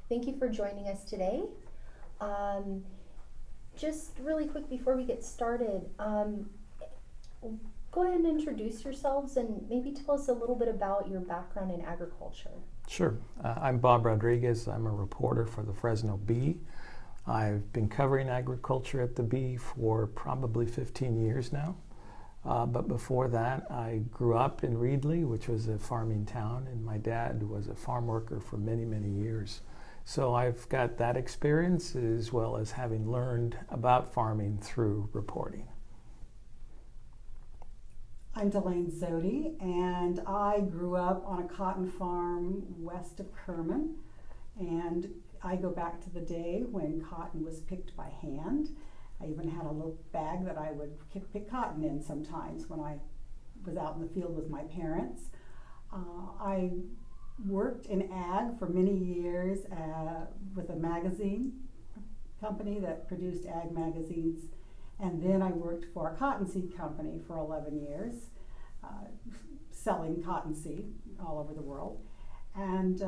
Thank you for joining us today. Just really quick before we get started, go ahead and introduce yourselves and maybe tell us a little bit about your background in agriculture. Sure. I'm Bob Rodriguez. I'm a reporter for the Fresno Bee. I've been covering agriculture at the Bee for probably 15 years now. But before that, I grew up in Reedley, which was a farming town, and my dad was a farm worker for many, many years. So I've got that experience as well as having learned about farming through reporting. I'm Delaine Zody, and I grew up on a cotton farm west of Kerman, and I go back to the day when cotton was picked by hand. I even had a little bag that I would pick cotton in sometimes when I was out in the field with my parents. I worked in ag for many years with a magazine company that produced ag magazines. And then I worked for a cottonseed company for 11 years, selling cottonseed all over the world, and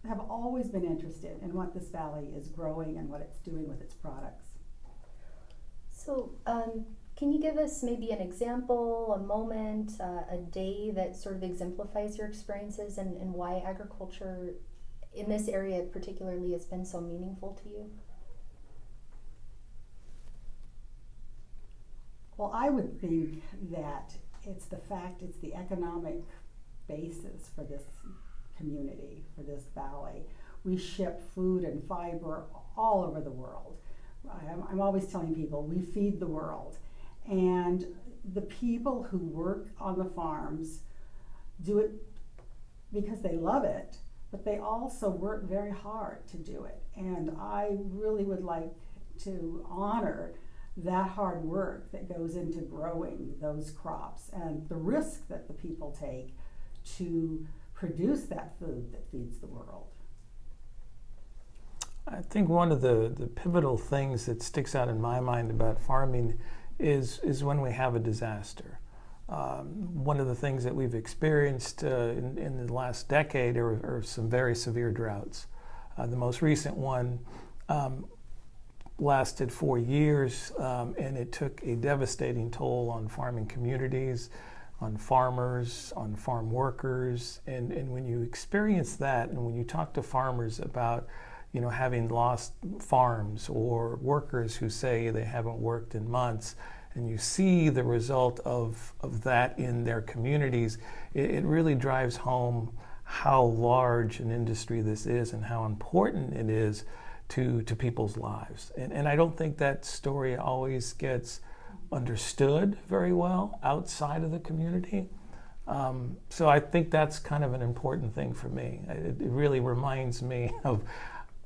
have always been interested in what this valley is growing and what it's doing with its products. So can you give us maybe an example, a moment, a day that sort of exemplifies your experiences and why agriculture in this area particularly has been so meaningful to you? Well, I would think that it's the economic basis for this community, for this valley. We ship food and fiber all over the world. I'm always telling people we feed the world. And the people who work on the farms do it because they love it, but they also work very hard to do it. And I really would like to honor that hard work that goes into growing those crops and the risk that the people take to produce that food that feeds the world. I think one of the pivotal things that sticks out in my mind about farming is when we have a disaster. One of the things that we've experienced in the last decade are some very severe droughts. The most recent one lasted 4 years, and it took a devastating toll on farming communities, on farmers, on farm workers. And when you experience that, and when you talk to farmers about having lost farms or workers who say they haven't worked in months, and you see the result of that in their communities, it really drives home how large an industry this is and how important it is to people's lives. And I don't think that story always gets understood very well outside of the community. So I think that's kind of an important thing for me. It really reminds me of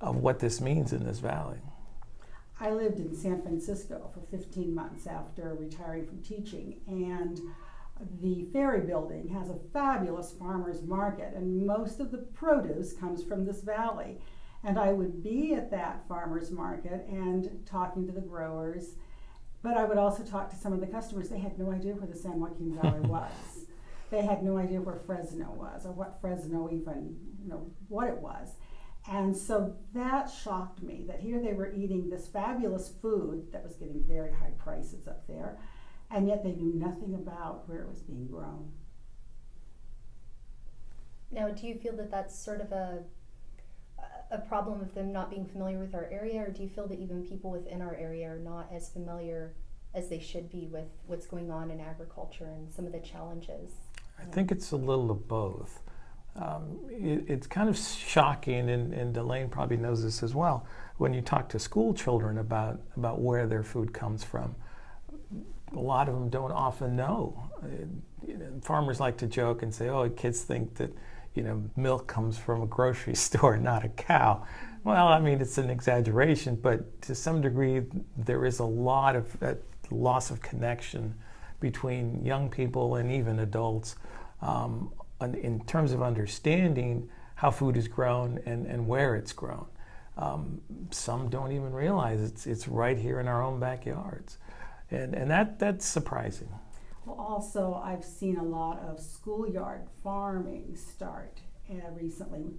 what this means in this valley. I lived in San Francisco for 15 months after retiring from teaching, and the Ferry Building has a fabulous farmers market, and most of the produce comes from this valley. And I would be at that farmers market and talking to the growers, but I would also talk to some of the customers. They had no idea where the San Joaquin Valley was. They had no idea where Fresno was or what Fresno even, what it was. And so that shocked me, that here they were eating this fabulous food that was getting very high prices up there, and yet they knew nothing about where it was being grown. Now, do you feel that that's sort of a problem of them not being familiar with our area, or do you feel that even people within our area are not as familiar as they should be with what's going on in agriculture and some of the challenges? I think it's a little of both. It's kind of shocking, and Delaine probably knows this as well, when you talk to school children about where their food comes from. A lot of them don't often know. Farmers like to joke and say, oh, kids think that milk comes from a grocery store, not a cow. Well, I mean, it's an exaggeration, but to some degree, there is a lot of loss of connection between young people and even adults in terms of understanding how food is grown and where it's grown. Some don't even realize it's right here in our own backyards. And that's surprising. Well, also, I've seen a lot of schoolyard farming start recently,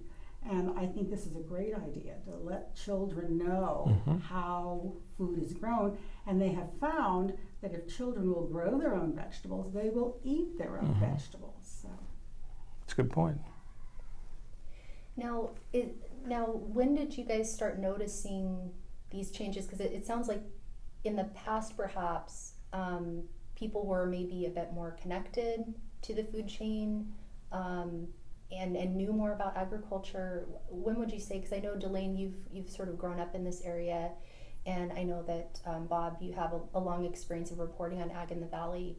And I think this is a great idea to let children know how food is grown. And they have found that if children will grow their own vegetables, they will eat their own vegetables. So. That's a good point. Now, when did you guys start noticing these changes? Because it sounds like in the past, perhaps, people were maybe a bit more connected to the food chain and knew more about agriculture. When would you say, because I know, Delaine, you've sort of grown up in this area, and I know that, Bob, you have a long experience of reporting on ag in the Valley.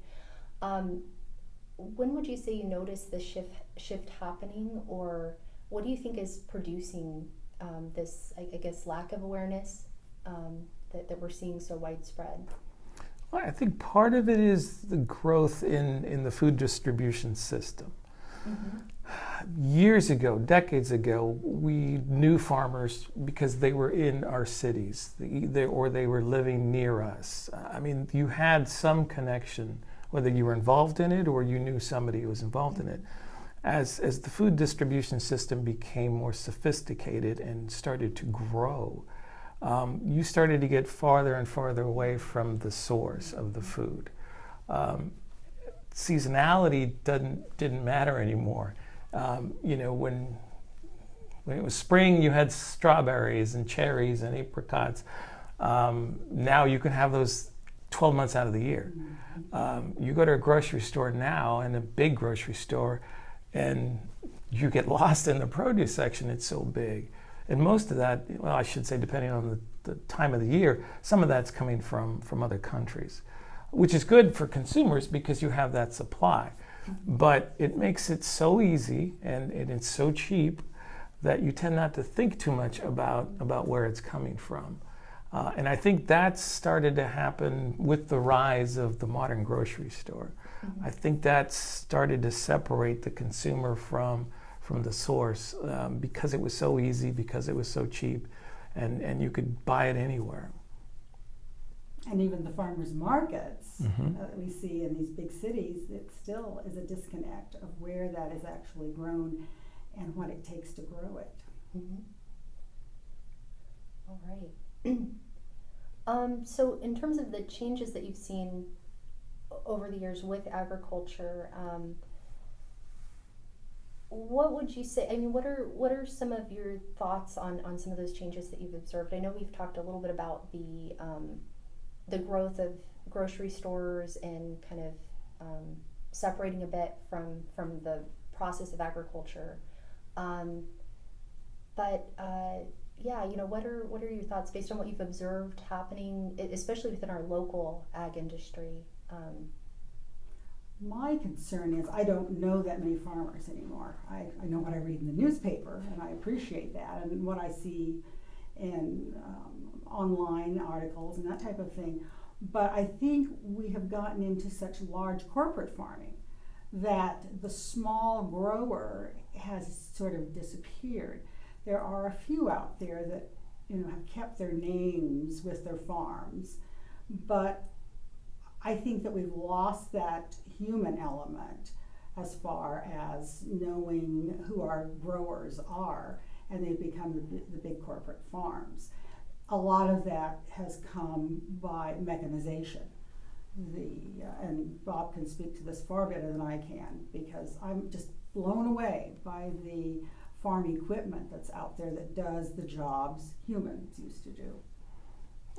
When would you say you noticed the shift happening, or what do you think is producing this, I guess, lack of awareness that we're seeing so widespread? Well, I think part of it is the growth in the food distribution system. Years ago, decades ago, we knew farmers because they were in our cities, or they were living near us. I mean, you had some connection, whether you were involved in it or you knew somebody who was involved in it. As the food distribution system became more sophisticated and started to grow, you started to get farther and farther away from the source of the food. Seasonality didn't matter anymore. When it was spring, you had strawberries and cherries and apricots. Now you can have those 12 months out of the year. You go to a grocery store now, in a big grocery store, and you get lost in the produce section. It's so big. And most of that, well, I should say, depending on the time of the year, some of that's coming from other countries, which is good for consumers because you have that supply. But it makes it so easy and it's so cheap that you tend not to think too much about where it's coming from. And I think that started to happen with the rise of the modern grocery store. I think that started to separate the consumer from the source because it was so easy, because it was so cheap, and you could buy it anywhere. And even the farmers markets that we see in these big cities, it still is a disconnect of where that is actually grown and what it takes to grow it. All right. So in terms of the changes that you've seen over the years with agriculture, what would you say? I mean, what are some of your thoughts on some of those changes that you've observed? I know we've talked a little bit about the growth of grocery stores and kind of separating a bit from the process of agriculture. Yeah, what are your thoughts based on what you've observed happening, especially within our local ag industry? My concern is I don't know that many farmers anymore. I know what I read in the newspaper, and I appreciate that, and what I see in online articles and that type of thing. But I think we have gotten into such large corporate farming that the small grower has sort of disappeared. There are a few out there that have kept their names with their farms, but I think that we've lost that human element as far as knowing who our growers are, and they've become the big corporate farms. A lot of that has come by mechanization. And Bob can speak to this far better than I can, because I'm just blown away by the farm equipment that's out there that does the jobs humans used to do.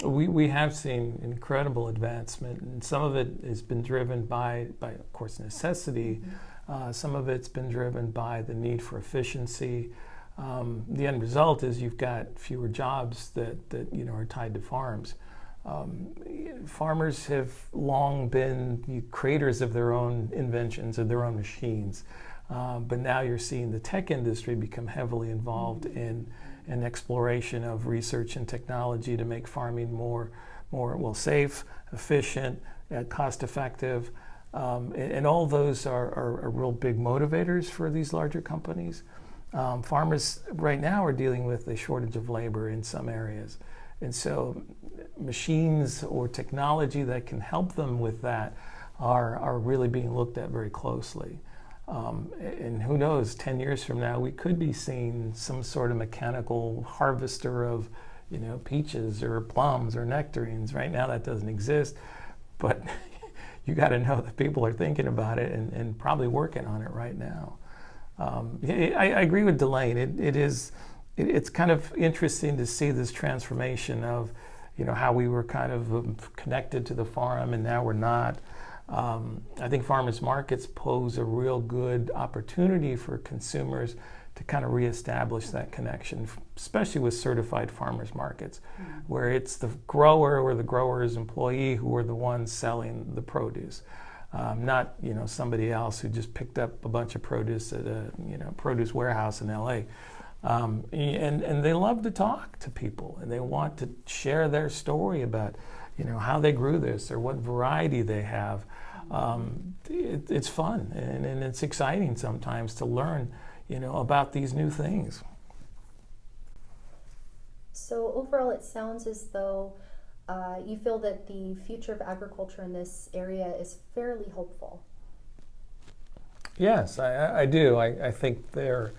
We have seen incredible advancement, and some of it has been driven by of course, necessity. Some of it's been driven by the need for efficiency. The end result is you've got fewer jobs that are tied to farms. Farmers have long been the creators of their own inventions, of their own machines. But now you're seeing the tech industry become heavily involved in an exploration of research and technology to make farming more safe, efficient, cost effective. And all those are real big motivators for these larger companies. Farmers right now are dealing with a shortage of labor in some areas. And so machines or technology that can help them with that are really being looked at very closely. And who knows, 10 years from now, we could be seeing some sort of mechanical harvester of, peaches or plums or nectarines. Right now that doesn't exist, but you got to know that people are thinking about it and probably working on it right now. I agree with Delaine. It's kind of interesting to see this transformation of, how we were kind of connected to the farm and now we're not. I think farmers markets pose a real good opportunity for consumers to kind of reestablish that connection, especially with certified farmers markets, where it's the grower or the grower's employee who are the ones selling the produce, not somebody else who just picked up a bunch of produce at a produce warehouse in LA. And they love to talk to people and they want to share their story about how they grew this or what variety they have. It's fun and it's exciting sometimes to learn about these new things. So overall it sounds as though you feel that the future of agriculture in this area is fairly hopeful. Yes, I do. I think there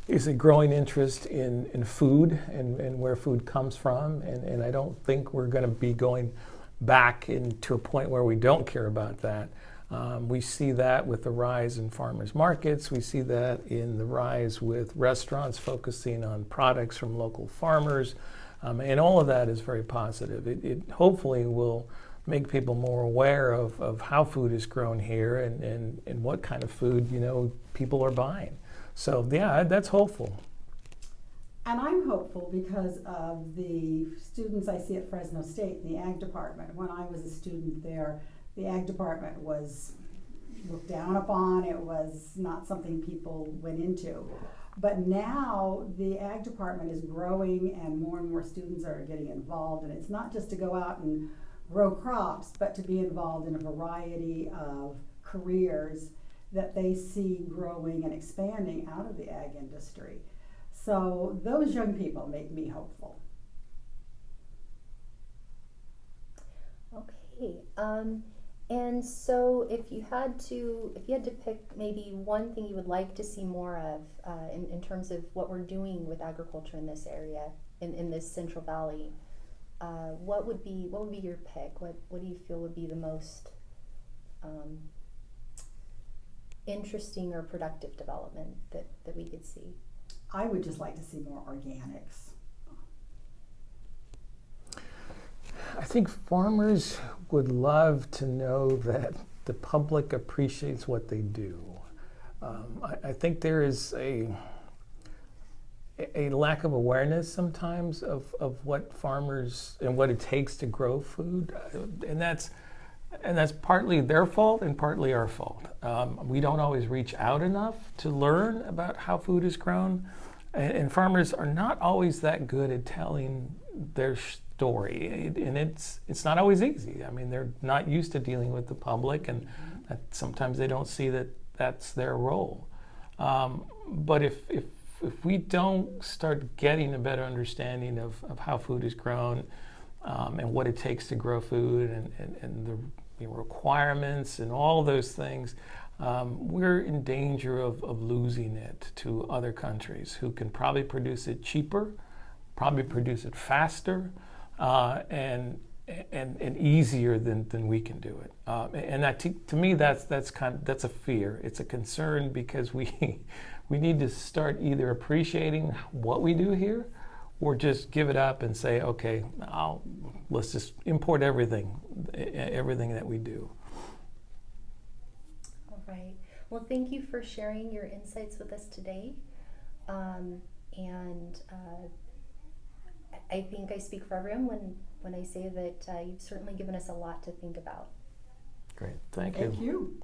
is a growing interest in food and where food comes from, and I don't think we're going to be going back to a point where we don't care about that. We see that with the rise in farmers markets. We see that in the rise with restaurants focusing on products from local farmers, and all of that is very positive. It hopefully will make people more aware of how food is grown here and what kind of food people are buying. So yeah, that's hopeful. And I'm hopeful because of the students I see at Fresno State in the Ag Department. When I was a student there, the Ag Department was looked down upon. It was not something people went into. But now the Ag Department is growing and more students are getting involved. And it's not just to go out and grow crops, but to be involved in a variety of careers that they see growing and expanding out of the ag industry. So those young people make me hopeful. Okay, and so if you had to pick maybe one thing you would like to see more of in terms of what we're doing with agriculture in this area, in this Central Valley, what would be your pick? What do you feel would be the most interesting or productive development that we could see? I would just like to see more organics. I think farmers would love to know that the public appreciates what they do. I think there is a lack of awareness sometimes of what farmers and what it takes to grow food, and that's partly their fault and partly our fault. We don't always reach out enough to learn about how food is grown, and farmers are not always that good at telling their story, and it's not always easy. I mean, they're not used to dealing with the public, and sometimes they don't see that that's their role. But if we don't start getting a better understanding of how food is grown and what it takes to grow food and the requirements and all those things, we're in danger of losing it to other countries who can probably produce it cheaper, probably produce it faster, and easier than we can do it. And that to me that's a fear. It's a concern because we need to start either appreciating what we do here, or just give it up and say, okay, let's just import everything that we do. All right. Well, thank you for sharing your insights with us today. I think I speak for everyone when I say that you've certainly given us a lot to think about. Great. Thank you. Thank you.